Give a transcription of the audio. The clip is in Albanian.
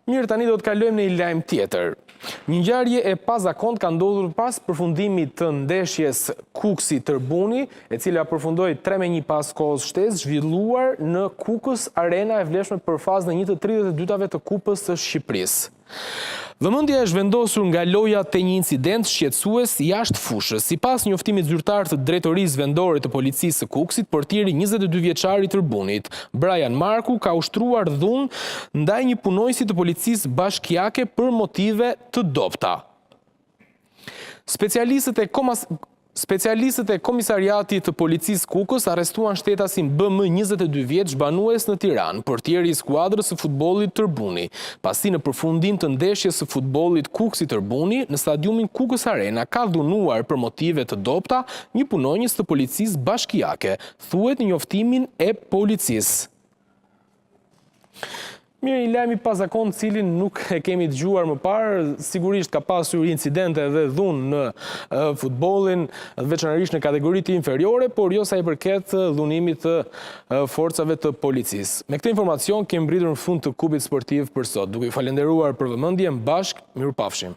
Mirë, tani do të kalojmë në një lajm tjetër. Një ngjarje e pazakont ka ndodhur pas përfundimit të ndeshjes Kuksi-Tërbuni, e cila përfundoi 3-1 pas kohës shtesë, zhvilluar në Kukës Arena e vlefshme për fazën e 1/32 të Kupës së Shqipërisë. Vëmendja është vendosur nga loja te një incident shqetësues jashtë fushës. Sipas njoftimit zyrtar të drejtorisë vendore të policisë së Kukësit, portieri 22 vjeçar i Tërbunit, Brian Marku, ka ushtruar dhunë ndaj një punojësi të policisë bashkiake për motive të dobta. Specialistët e Komisariatit të Policisë Kukës arrestuan shtetasin BM 22 vjeç banues në Tiranë, portieri i skuadrës së futbollit Tërbuni, pasi në përfundim të ndeshjes së futbollit Kuksi-Tërbuni në stadiumin Kukës Arena ka dhunuar për motive të dobta një punonjës të policisë bashkiake, thuhet në njoftimin e policisë. Mirë, një lajm i pazakont cilin nuk e kemi dëgjuar më parë, sigurisht ka pasur incidente dhe dhunë në futbollin, veçanërisht në kategoritë inferiore, por jo sa i përket dhunimit të forcave të policisë. Me këtë informacion kemi mbritur në fund të kupit sportiv për sot. Duke ju falenderuar për vëmendjen, bashkë, mirupafshim.